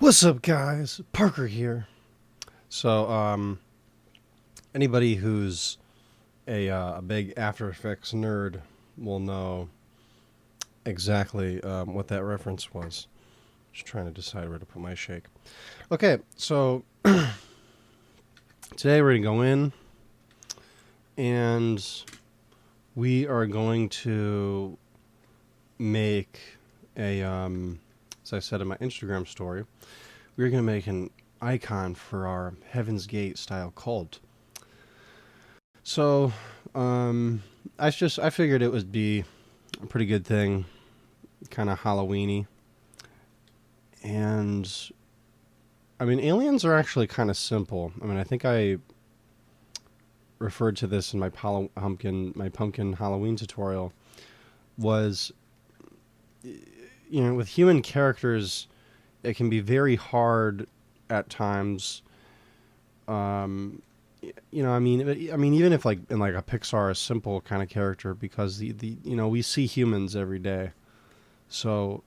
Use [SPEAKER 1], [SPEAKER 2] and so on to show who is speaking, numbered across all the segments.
[SPEAKER 1] What's up, guys? Parker here. So, anybody who's a big After Effects nerd will know exactly what that reference was. Just trying to decide where to put my shake. Okay, so today we're going to go in and we are going to make as I said in my Instagram story, we're going to make an icon for our Heaven's Gate style cult. So, I figured it would be a pretty good thing, kind of Halloweeny. And I mean, aliens are actually kind of simple. I mean, I think I referred to this in my pumpkin Halloween tutorial. Was, with human characters, it can be very hard at times. I mean, even if like in like a Pixar, a simple kind of character, because the we see humans every day. So,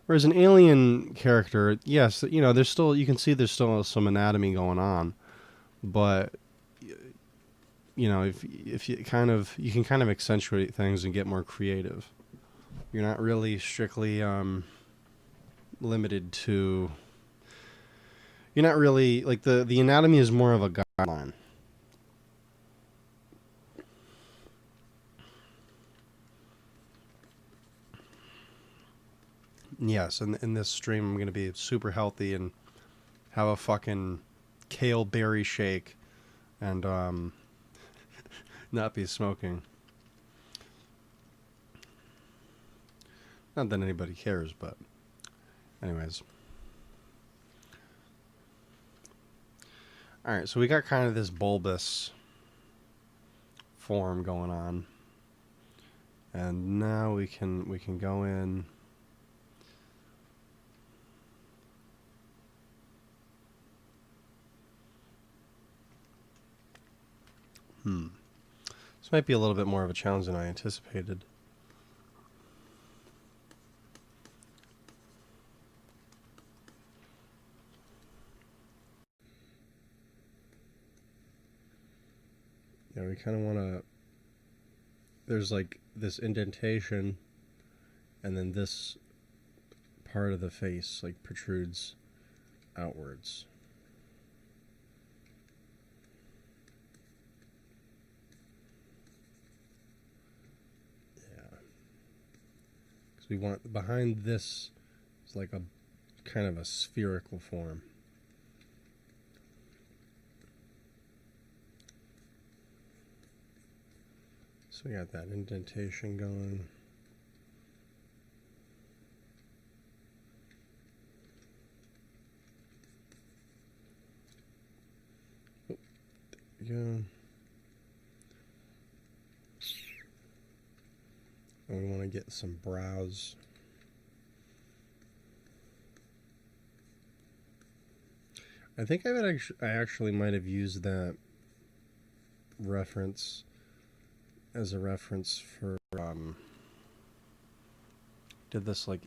[SPEAKER 1] whereas an alien character, yes, there's still, you can see there's still some anatomy going on, but if you can kind of accentuate things and get more creative. You're not really strictly limited to. You're not really like the anatomy is more of a guideline. Yes, in this stream I'm going to be super healthy and have a fucking kale berry shake and not be smoking. Not that anybody cares, but anyways. All right, so we got kind of this bulbous form going on. And now we can go in. This might be a little bit more of a challenge than I anticipated. Yeah, we kind of want to. There's like this indentation, and then this part of the face like protrudes outwards. We want behind this is like a kind of a spherical form. So we got that indentation going. Oh, there we go. And we want to get some brows. I think I actually might have used that reference as a reference for did this like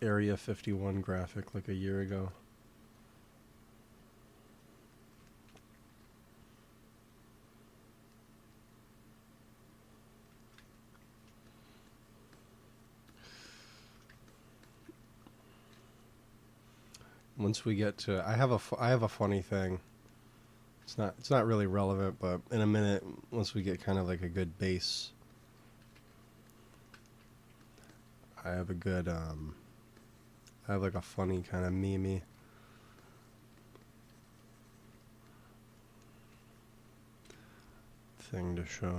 [SPEAKER 1] Area 51 graphic like a year ago. Once we get to, I have a funny thing. It's not really relevant, but in a minute, once we get kind of like a good base, I have a good I have like a funny kind of meme thing to show.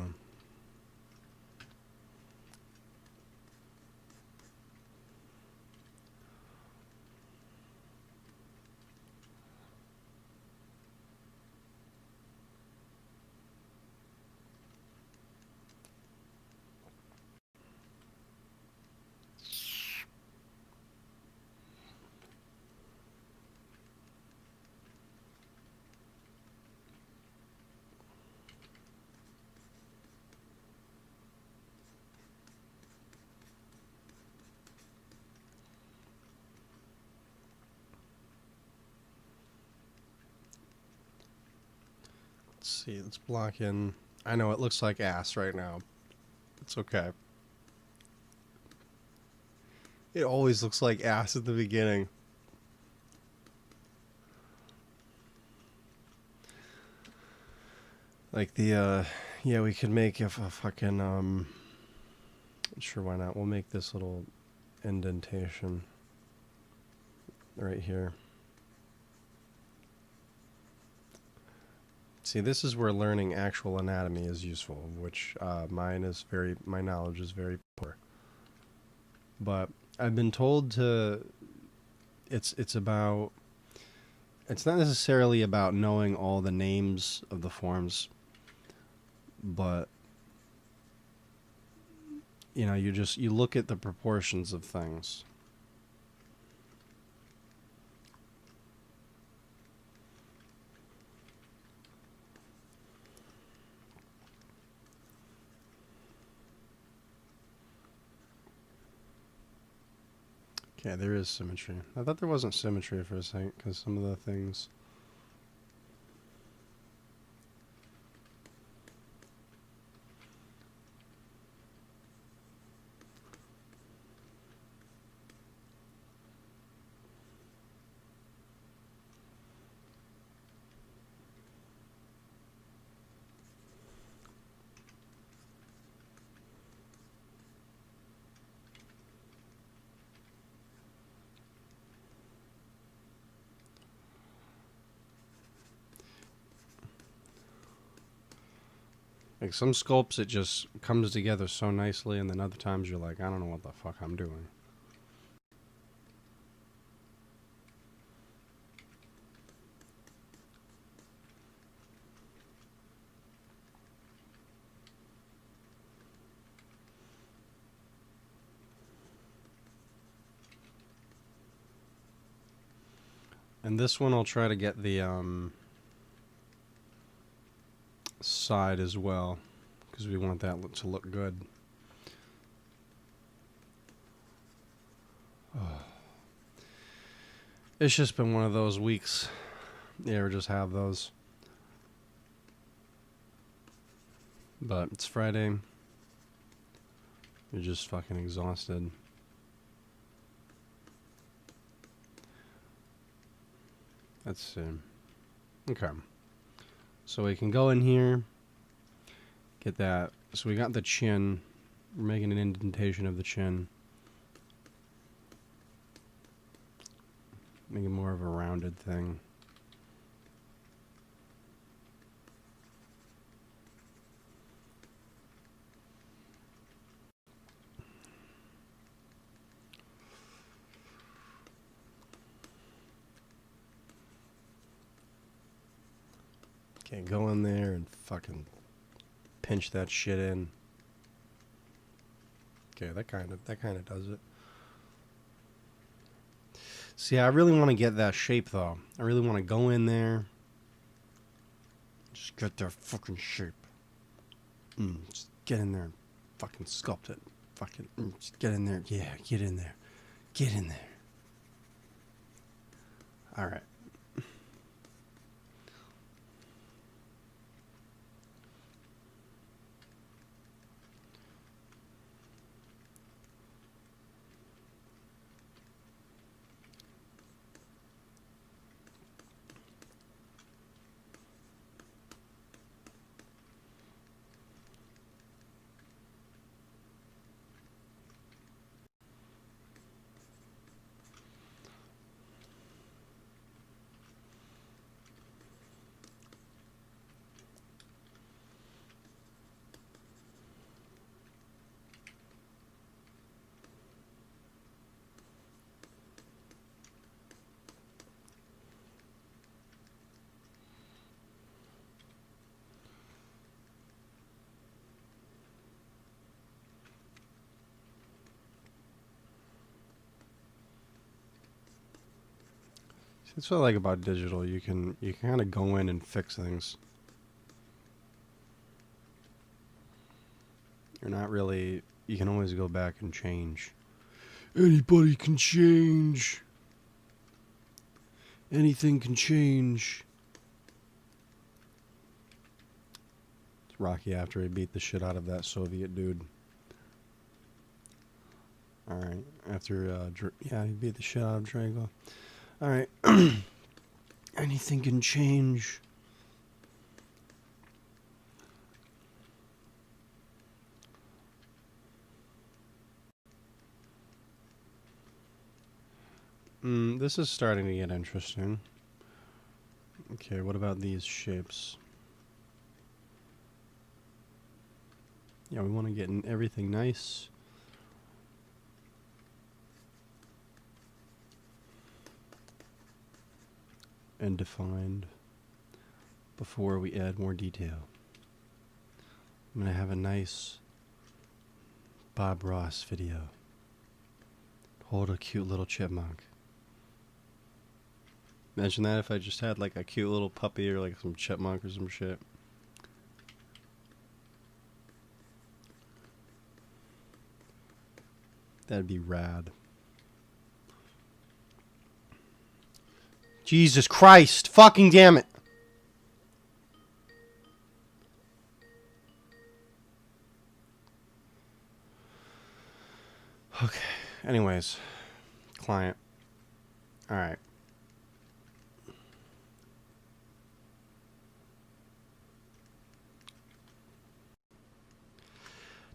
[SPEAKER 1] see. Let's block in. I know it looks like ass right now. It's okay. It always looks like ass at the beginning. Like the, yeah, we could make a fucking, sure, why not? We'll make this little indentation right here. See, this is where learning actual anatomy is useful, which my knowledge is very poor. But I've been told to, it's not necessarily about knowing all the names of the forms, but you know, you look at the proportions of things. Okay, there is symmetry. I thought there wasn't symmetry for a second, because some of the things... Like some sculpts, it just comes together so nicely, and then other times you're like, I don't know what the fuck I'm doing. And this one I'll try to get the side as well, because we want that to look good. It's just been one of those weeks. You ever just have those? But it's Friday. You're just fucking exhausted. Let's see. Okay. So we can go in here, get that. So we got the chin. We're making an indentation of the chin. Making more of a rounded thing. Okay, go in there and fucking pinch that shit in. Okay, that kind of does it. See, I really want to get that shape though. I really want to go in there. Just get that fucking shape. Just get in there and fucking sculpt it. Fucking just get in there. Yeah, get in there. Get in there. All right. That's what I like about digital. You can kind of go in and fix things. You're not really. You can always go back and change. Anybody can change. Anything can change. Rocky after he beat the shit out of that Soviet dude. Alright, after, yeah, he beat the shit out of Drago. Alright. Anything can change. This is starting to get interesting. Okay, what about these shapes? Yeah, we want to get in everything nice. And defined before we add more detail. I'm going to have a nice Bob Ross video. Hold a cute little chipmunk. Imagine that if I just had like a cute little puppy or like some chipmunk or some shit. That'd be rad. Jesus Christ! Fucking damn it! Okay. Anyways. Client. Alright.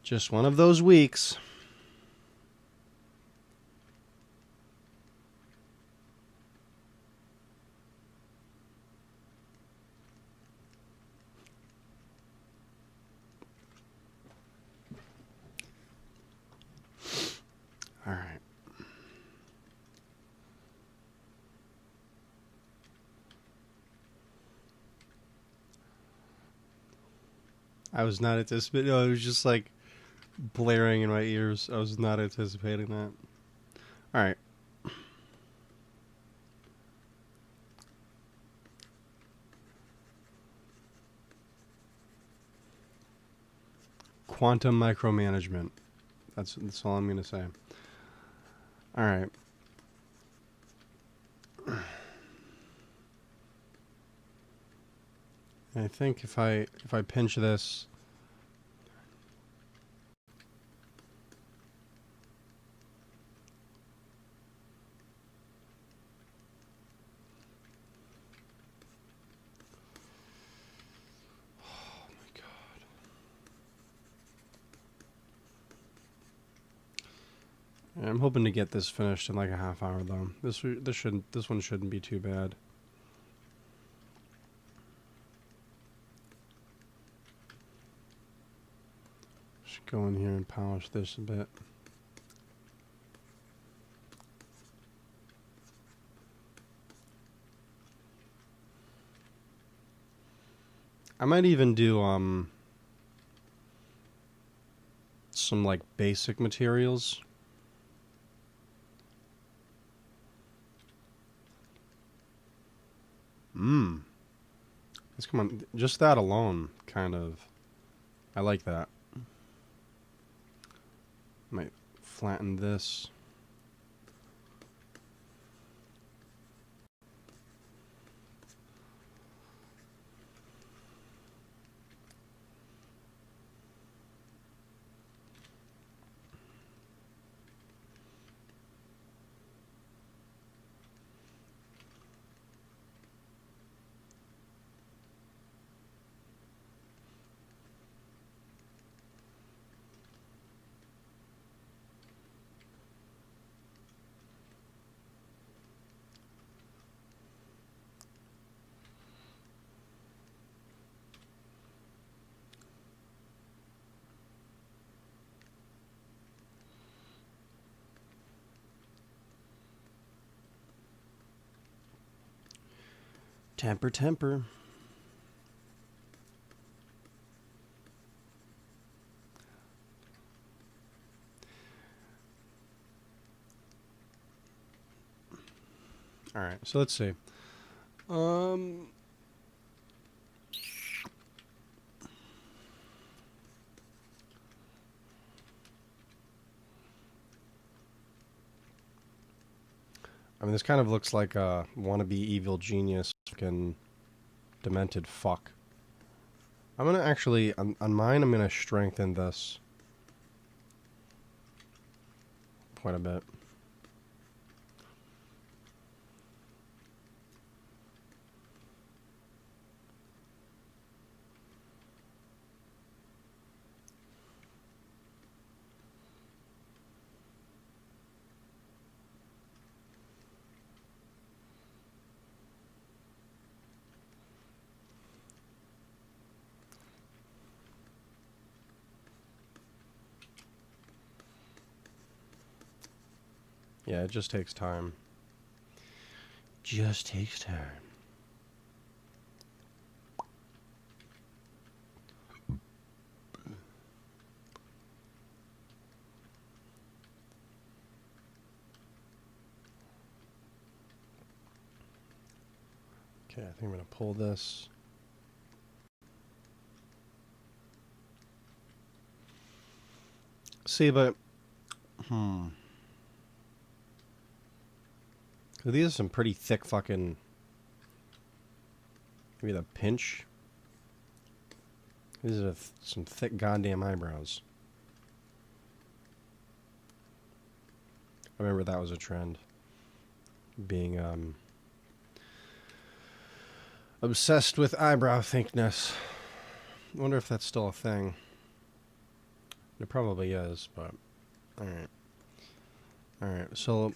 [SPEAKER 1] Just one of those weeks. All right. I was not anticipating. No, it was just like blaring in my ears. I was not anticipating that. All right. Quantum micromanagement. That's all I'm going to say. All right. I think if I pinch this, oh my god. I'm hoping to get this finished in like a half hour though. This one shouldn't be too bad. Just go in here and polish this a bit. I might even do some like basic materials. Let's come on. Just that alone, kind of. I like that. Might flatten this. Temper, temper. All right, so let's see. I mean, this kind of looks like a wannabe evil genius fucking demented fuck. I'm gonna actually, on mine, I'm gonna strengthen this quite a bit. Yeah, it just takes time. Just takes time. Okay, I think I'm gonna pull this. See, but these are some pretty thick fucking. Maybe the pinch. These are some thick goddamn eyebrows. I remember that was a trend. Being obsessed with eyebrow thickness. I wonder if that's still a thing. It probably is, but alright. Alright, so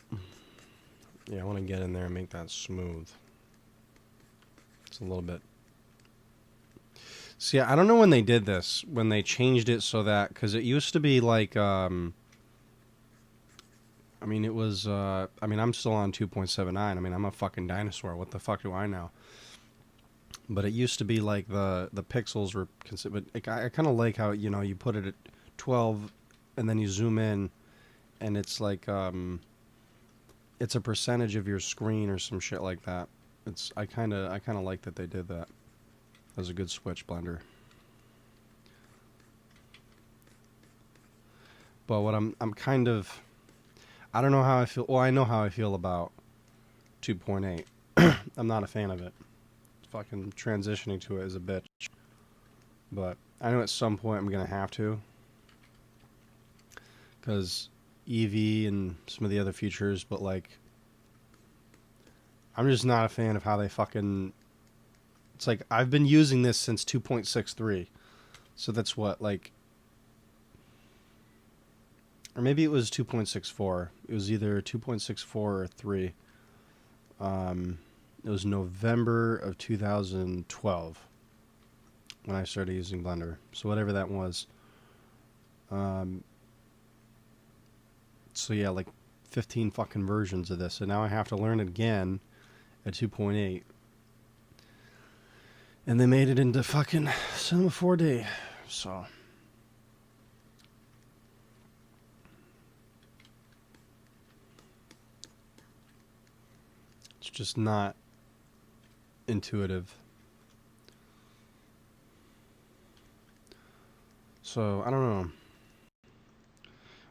[SPEAKER 1] yeah, I want to get in there and make that smooth. It's a little bit. See, I don't know when they did this, when they changed it so that, because it used to be like, I mean, it was, I mean, I'm still on 2.79. I mean, I'm a fucking dinosaur. What the fuck do I know? But it used to be like the pixels were, but I kind of like how, you know, you put it at 12 and then you zoom in and it's like, it's a percentage of your screen or some shit like that. I kind of like that they did that. That was a good switch, Blender. But what I'm kind of, I don't know how I feel. Well, I know how I feel about 2.8. I'm not a fan of it. Fucking transitioning to it is a bitch. But I know at some point I'm gonna have to, because EV and some of the other features. But like, I'm just not a fan of how they fucking. It's like I've been using this since 2.63, so that's what, like, or maybe it was 2.64. It was either 2.64 or 3. It was November of 2012 when I started using Blender. So whatever that was. So yeah, like 15 fucking versions of this, and now I have to learn it again at 2.8. And they made it into fucking Cinema 4D. So it's just not intuitive. So I don't know.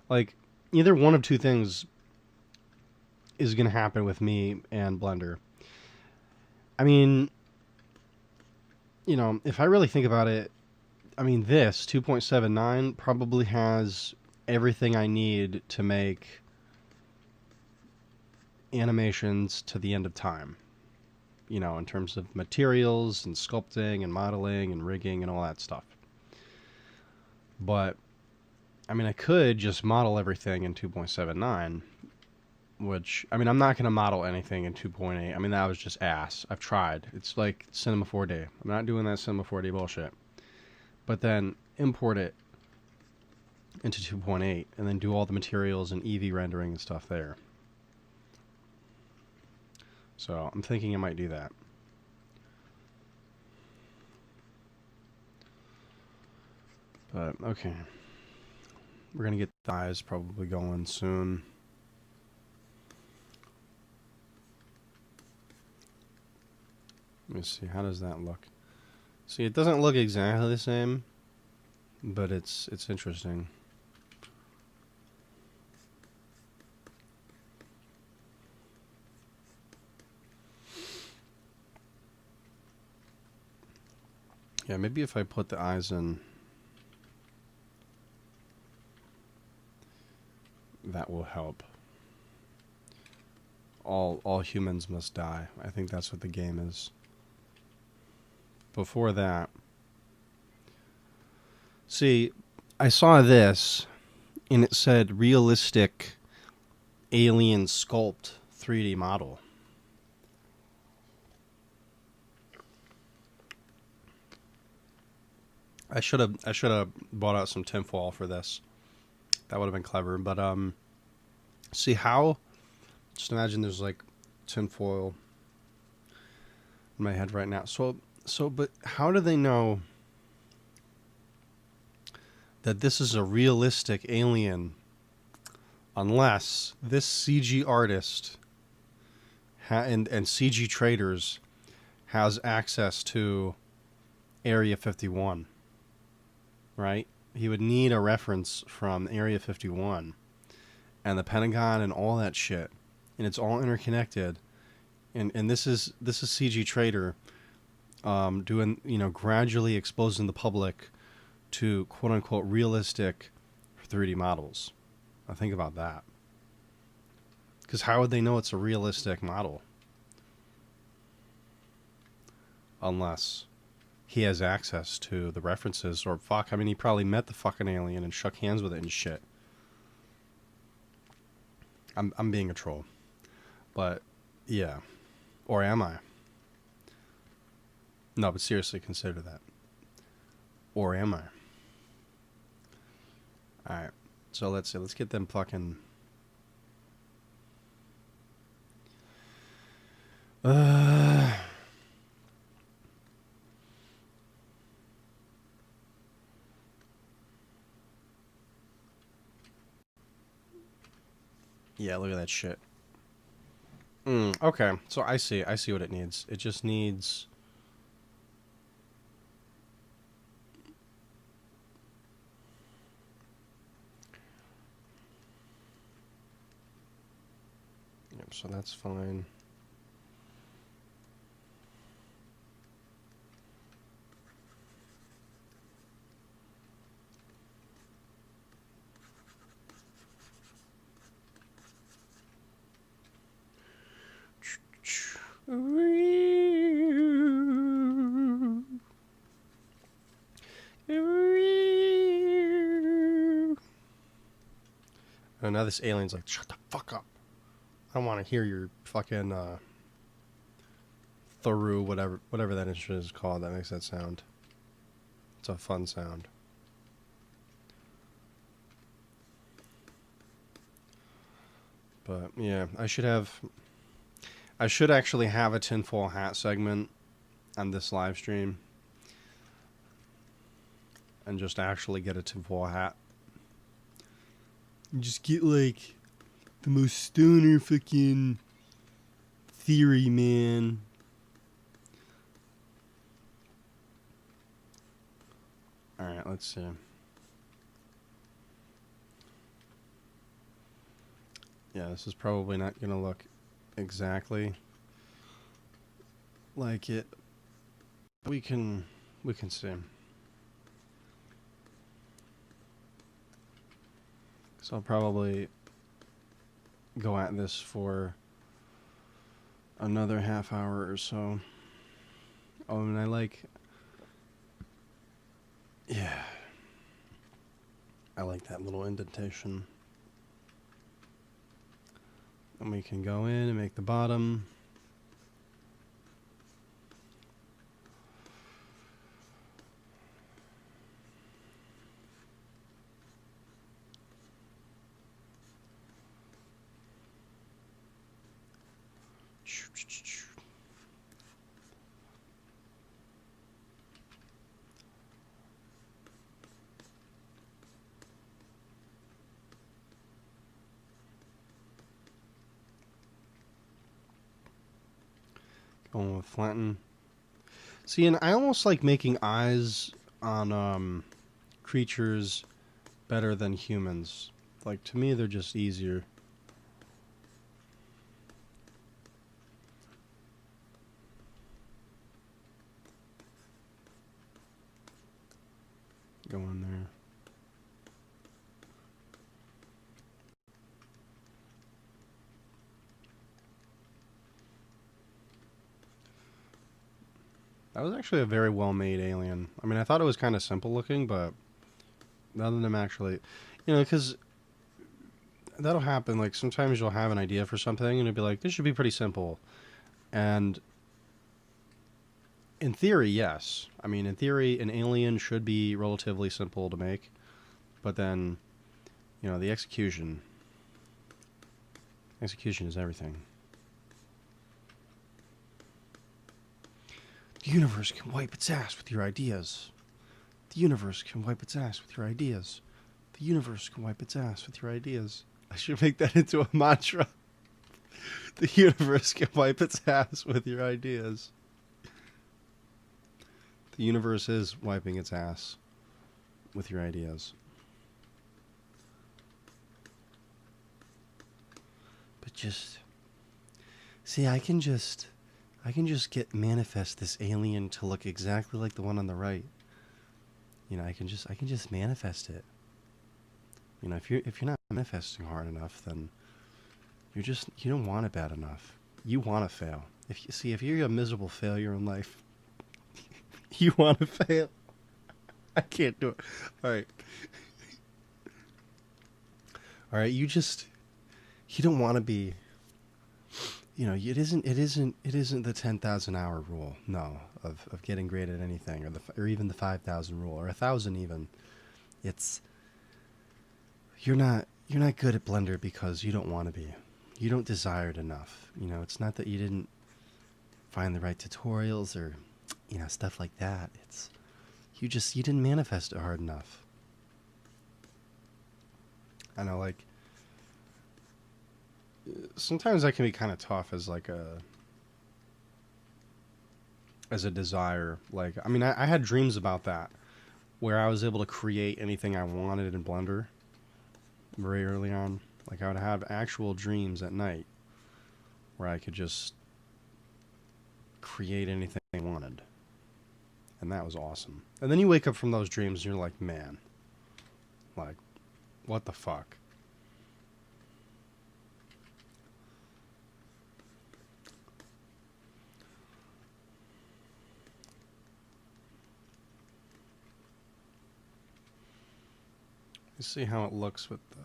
[SPEAKER 1] Like, either one of two things is going to happen with me and Blender. I mean, you know, if I really think about it, I mean, this 2.79 probably has everything I need to make animations to the end of time. You know, in terms of materials and sculpting and modeling and rigging and all that stuff. But, I mean, I could just model everything in 2.79, which, I mean, I'm not going to model anything in 2.8. I mean, that was just ass. I've tried. It's like Cinema 4D. I'm not doing that Cinema 4D bullshit. But then import it into 2.8 and then do all the materials and EV rendering and stuff there. So I'm thinking I might do that. But, okay. We're going to get the eyes probably going soon. Let me see. How does that look? See, it doesn't look exactly the same, but it's interesting. Yeah, maybe if I put the eyes in, that will help. All humans must die. I think that's what the game is. Before that, see, I saw this, and it said realistic alien sculpt 3D model. I should have bought out some tinfoil for this. That would have been clever. But see how? Just imagine there's like tinfoil in my head right now. But how do they know that this is a realistic alien unless this CG artist and CG traders has access to Area 51, right? He would need a reference from Area 51 and the Pentagon and all that shit, and it's all interconnected. And this is CG trader doing, gradually exposing the public to quote unquote realistic 3D models. Now think about that. Because how would they know it's a realistic model? Unless he has access to the references, or he probably met the fucking alien and shook hands with it and shit. I'm being a troll. But yeah. Or am I? No, but seriously, consider that. Or am I? Alright. So let's see. Let's get them fucking... Yeah, look at that shit. Okay, so I see what it needs. It just needs... Yep, so that's fine. Oh, now this alien's like, shut the fuck up. I don't want to hear your fucking Thoru, whatever that instrument is called that makes that sound. It's a fun sound. But yeah, I should actually have a tinfoil hat segment on this live stream. And just actually get a tinfoil hat. And just get like the most stoner fucking theory, man. Alright, let's see. Yeah, this is probably not gonna look exactly like it. We can see. So I'll probably go at this for another half hour or so. Oh, and I like... Yeah. I like that little indentation. And we can go in and make the bottom. Going with flatten. See, and I almost like making eyes on creatures better than humans. Like, to me, they're just easier. Go in there. That was actually a very well-made alien. I mean, I thought it was kind of simple looking, but none of them actually, because that'll happen. Like sometimes you'll have an idea for something, and it'll be like, this should be pretty simple. And in theory, yes. I mean, in theory, an alien should be relatively simple to make, but then, the execution is everything. The universe can wipe its ass with your ideas. The universe can wipe its ass with your ideas. The universe can wipe its ass with your ideas. I should make that into a mantra. The universe can wipe its ass with your ideas. The universe is wiping its ass with your ideas. But just... See, I can just manifest this alien to look exactly like the one on the right. I can just manifest it. If you're not manifesting hard enough, then you don't want it bad enough. You want to fail. If you're a miserable failure in life, you want to fail. I can't do it. All right. All right. You don't want to be. It isn't the 10,000 hour rule. No, of getting great at anything, or even the 5,000 rule, or 1,000 even. It's you're not good at Blender because you don't want to be. You don't desire it enough. It's not that you didn't find the right tutorials or stuff like that. It's you didn't manifest it hard enough. I know, like, sometimes that can be kind of tough as a desire. Like, I mean, I had dreams about that, where I was able to create anything I wanted in Blender very early on. Like, I would have actual dreams at night where I could just create anything I wanted. And that was awesome. And then you wake up from those dreams and you're like, man, like, what the fuck? Let's see how it looks with the...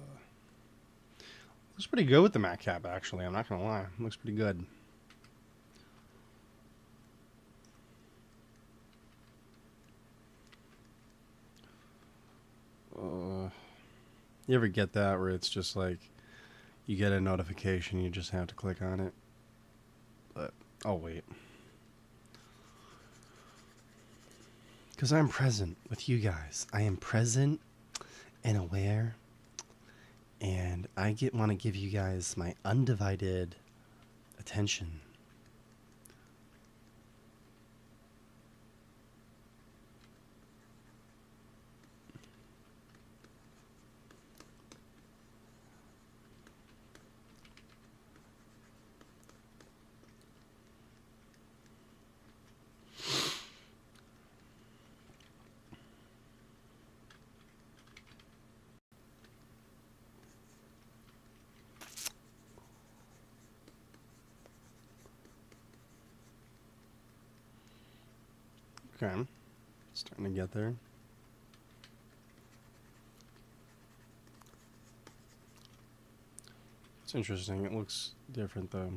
[SPEAKER 1] Looks pretty good with the matte cap, actually. I'm not going to lie. It looks pretty good. You ever get that where it's just like you get a notification, you just have to click on it? But I'll wait. Because I'm present with you guys. I am present and aware, and I want to give you guys my undivided attention. Okay, starting to get there. It's interesting. It looks different though.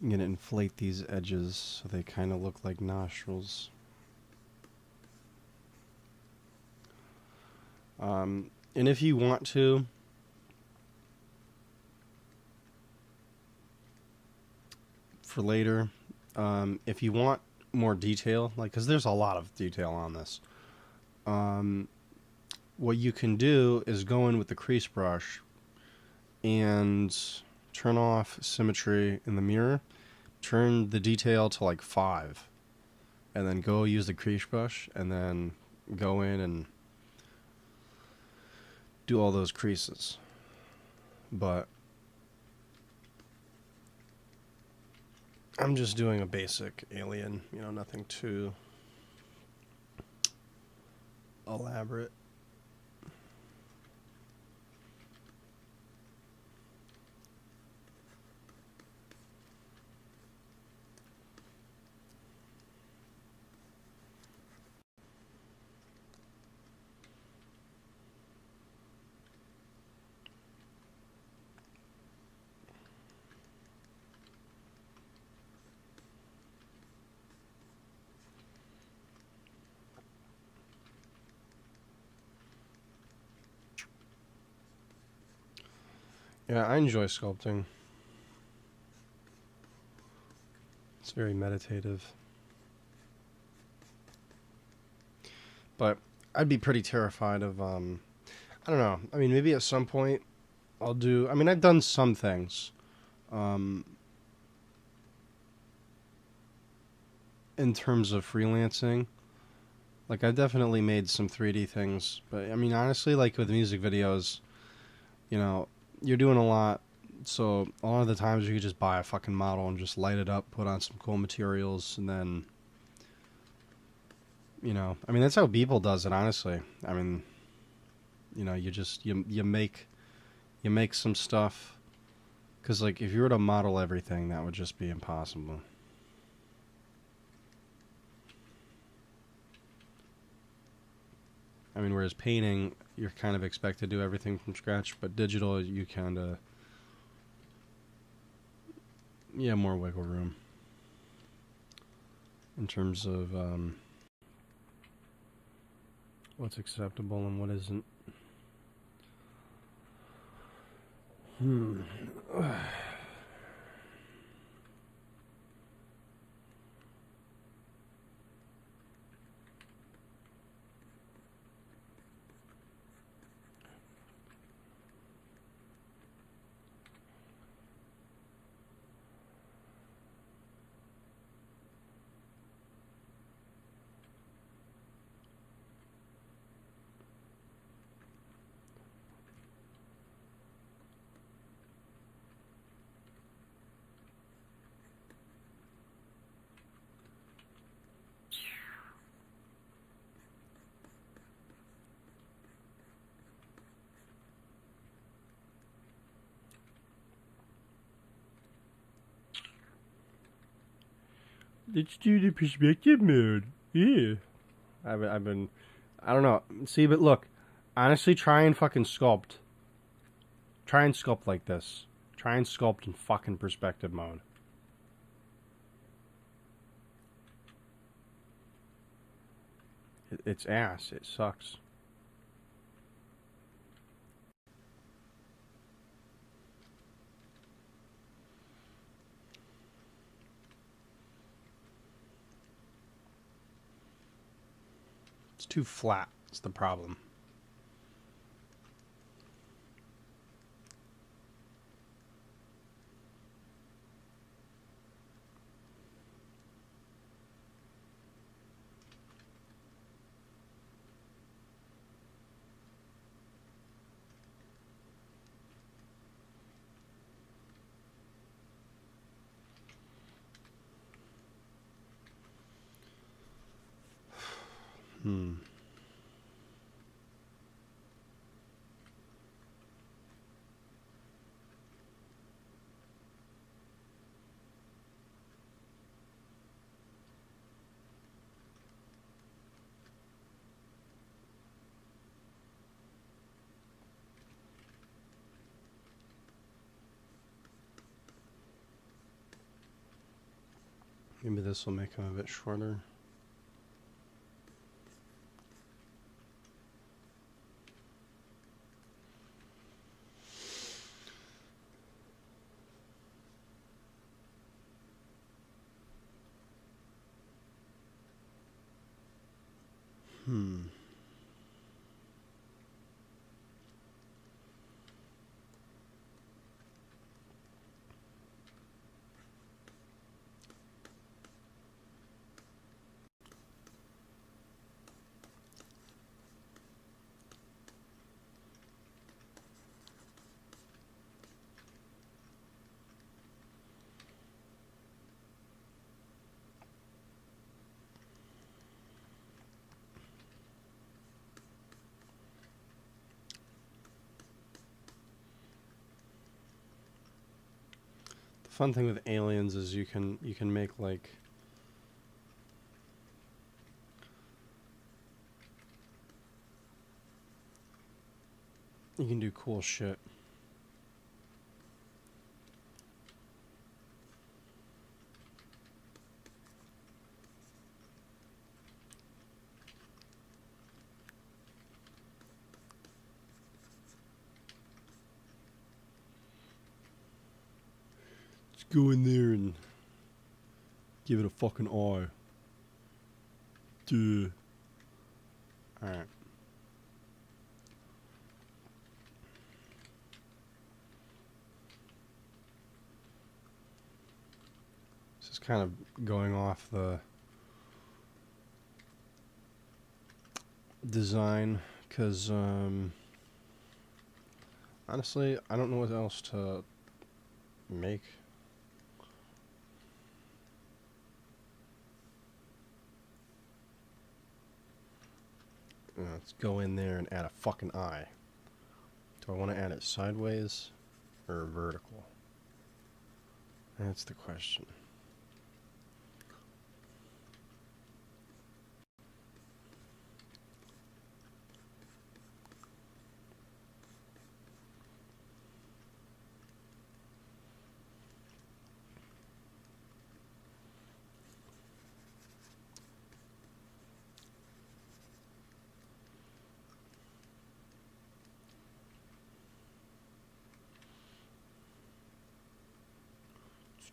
[SPEAKER 1] I'm gonna inflate these edges so they kind of look like nostrils. And if you want to, for later, if you want more detail, like, because there's a lot of detail on this, what you can do is go in with the crease brush and turn off symmetry in the mirror, turn the detail to like 5, and then go use the crease brush, and then go in and do all those creases. But I'm just doing a basic alien, nothing too elaborate. Yeah, I enjoy sculpting. It's very meditative. But I'd be pretty terrified of I don't know. I mean, maybe at some point I'll do. I mean, I've done some things um in terms of freelancing. Like I've definitely made some 3D things, but I mean, honestly, like with music videos, you know, you're doing a lot. So a lot of the times you could just buy a fucking model and just light it up, put on some cool materials, and then, you know, I mean, that's how people does it, honestly. I mean, you know, you make some stuff, because like if you were to model everything, that would just be impossible. I mean, whereas painting, you're kind of expected to do everything from scratch, but digital, you kind of, yeah, more wiggle room in terms of what's acceptable and what isn't. Hmm. Let's do the perspective mode. Yeah. I've been, I don't know. See, but look, honestly, try and fucking sculpt. Try and sculpt like this. Try and sculpt in fucking perspective mode. It's ass. It sucks. It's too flat. It's the problem. Hmm. Maybe this will make him a bit shorter. Hmm. fun thing with aliens is you can make like you can do cool shit. Let's go in there and give it a fucking eye. Duh. Alright. This is kind of going off the design because honestly I don't know what else to make. Let's go in there and add a fucking eye. Do I want to add it sideways or vertical? That's the question.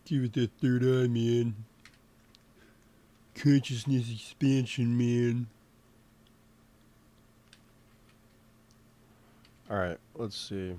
[SPEAKER 1] Give it that third eye, man. Consciousness expansion, man. Alright, let's see.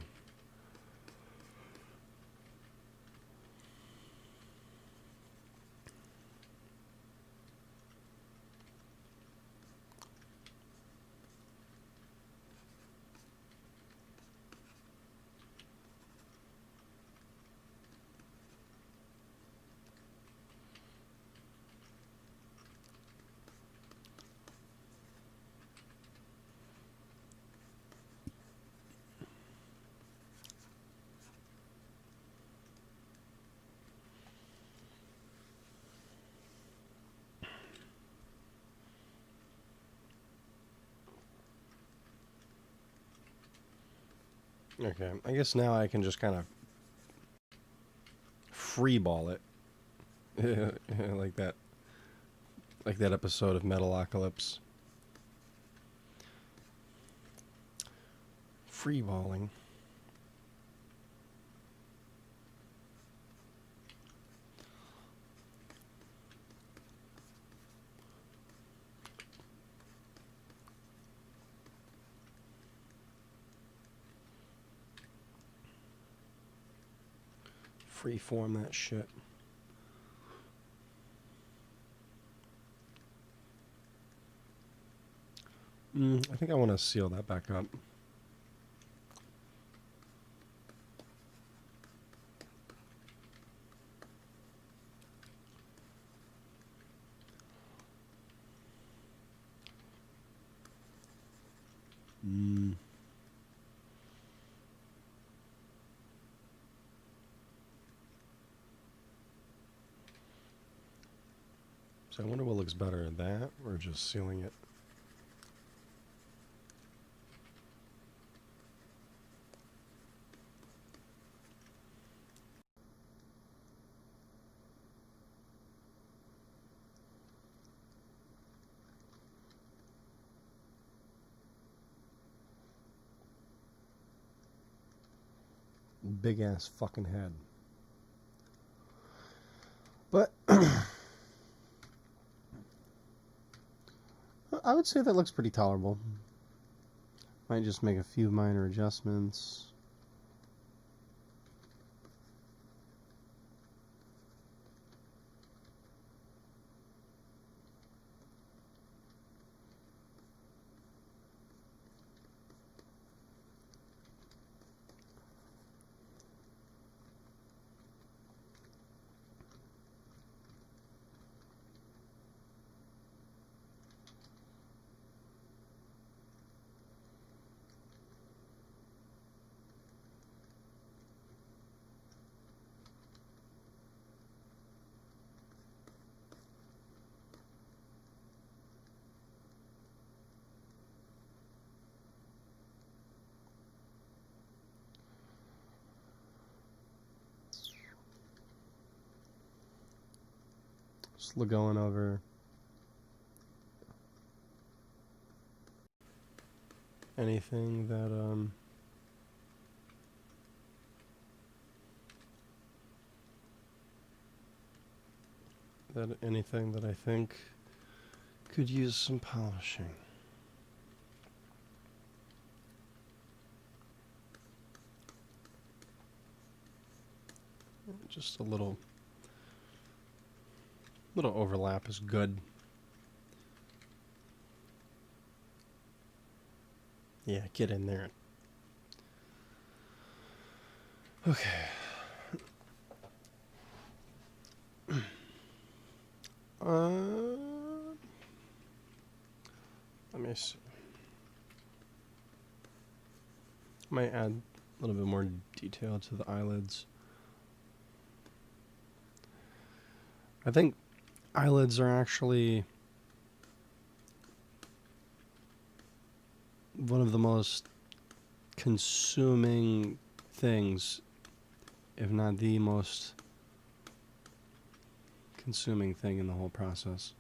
[SPEAKER 1] Okay, I guess now I can just kind of free ball it. like that episode of Metalocalypse. Free balling. Freeform that shit. I think I want to seal that back up. So I wonder what looks better, that or just sealing it. Big ass fucking head. But I would say that looks pretty tolerable. Might just make a few minor adjustments. just going over anything that I think could use some polishing. Just a little overlap is good. Yeah, get in there. Okay. Let me see. Might add a little bit more detail to the eyelids. I think eyelids are actually one of the most consuming things, if not the most consuming thing in the whole process.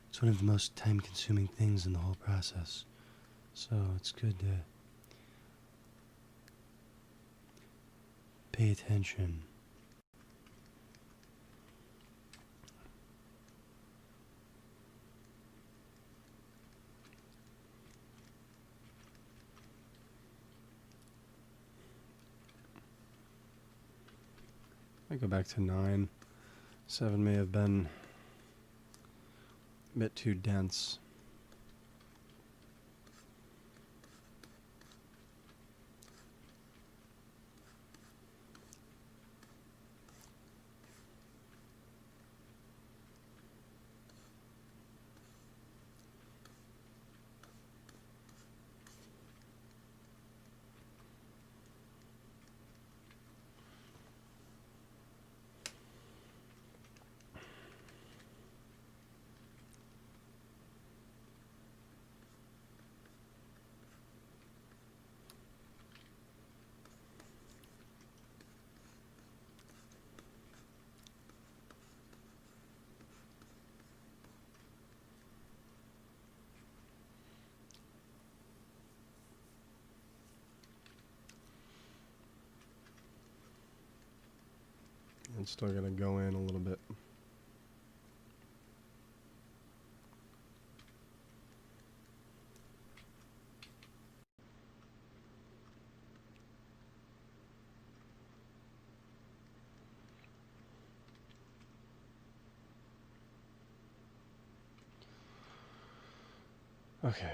[SPEAKER 1] It's one of the most time-consuming things in the whole process. So it's good to pay attention. I go back to 9. 7 may have been a bit too dense. It's still going to go in a little bit. Okay.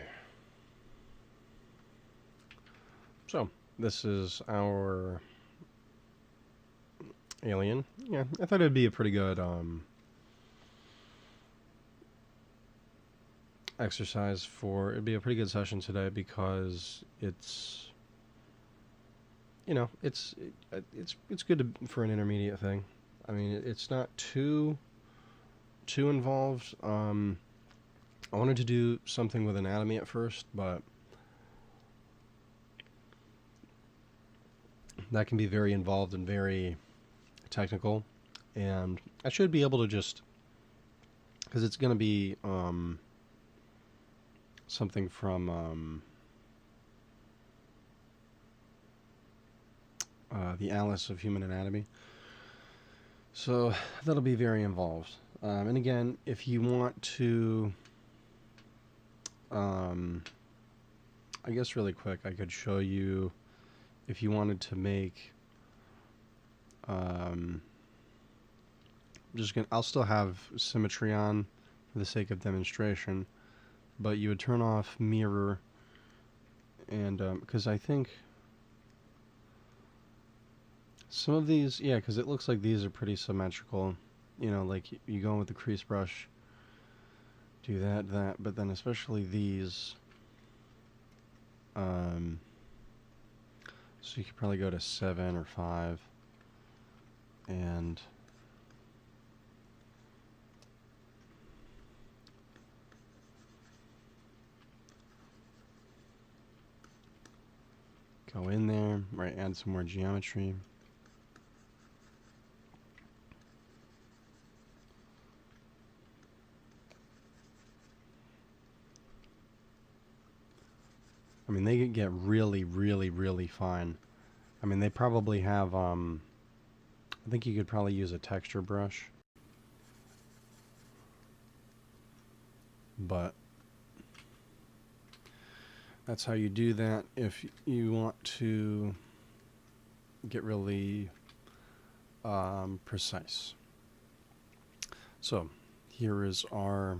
[SPEAKER 1] So, this is our alien. Yeah, I thought it'd be a pretty good exercise for, it'd be a pretty good session today because it's, you know, it's good for an intermediate thing. I mean, it's not too involved. I wanted to do something with anatomy at first, but that can be very involved and very technical, and I should be able to just, because it's going to be something from the Atlas of Human Anatomy, so that'll be very involved. And again, if you want to, I guess really quick, I could show you if you wanted to make, I'll still have symmetry on for the sake of demonstration, but you would turn off mirror, and because I think some of these, yeah, because it looks like these are pretty symmetrical, you know, like you go in with the crease brush, do that, but then especially these, so you could probably go to 7 or 5, and go in there, right, add some more geometry. mean, they could get really, really, really fine. I mean, they probably have, I think you could probably use a texture brush. But that's how you do that if you want to get really precise. So here is our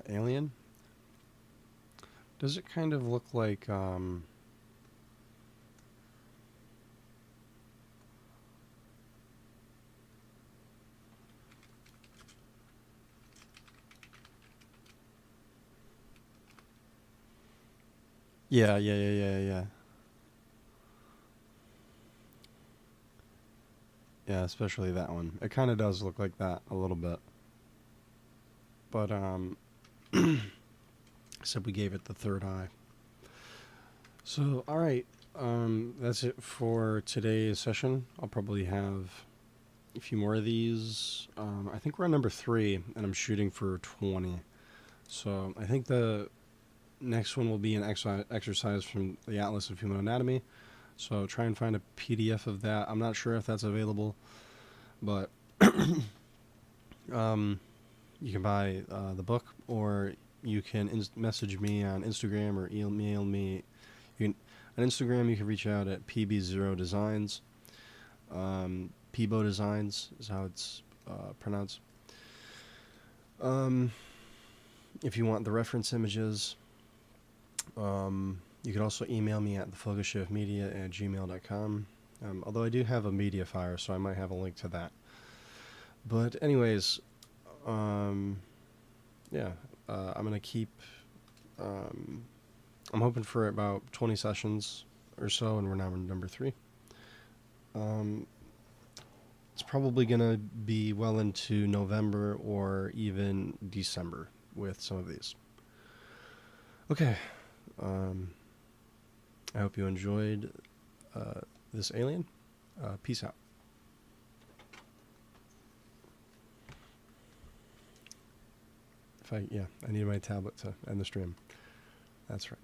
[SPEAKER 1] alien. Does it kind of look like yeah. Yeah, especially that one. It kind of does look like that a little bit. But except we gave it the third eye. So, all right. That's it for today's session. I'll probably have a few more of these. I think we're on number 3, and I'm shooting for 20. So I think the next one will be an exercise from the Atlas of Human Anatomy. So try and find a PDF of that. I'm not sure if that's available, but you can buy the book, or you can message me on Instagram or email me. On Instagram, you can reach out at pb0designs. Peebo Designs is how it's pronounced. If you want the reference images, you could also email me at thefocushiftmedia@gmail.com. Although I do have a media fire, so I might have a link to that. But anyways, yeah, I'm going to keep... I'm hoping for about 20 sessions or so, and we're now in number 3. It's probably going to be well into November or even December with some of these. Okay. I hope you enjoyed this alien. Peace out. I need my tablet to end the stream. That's right.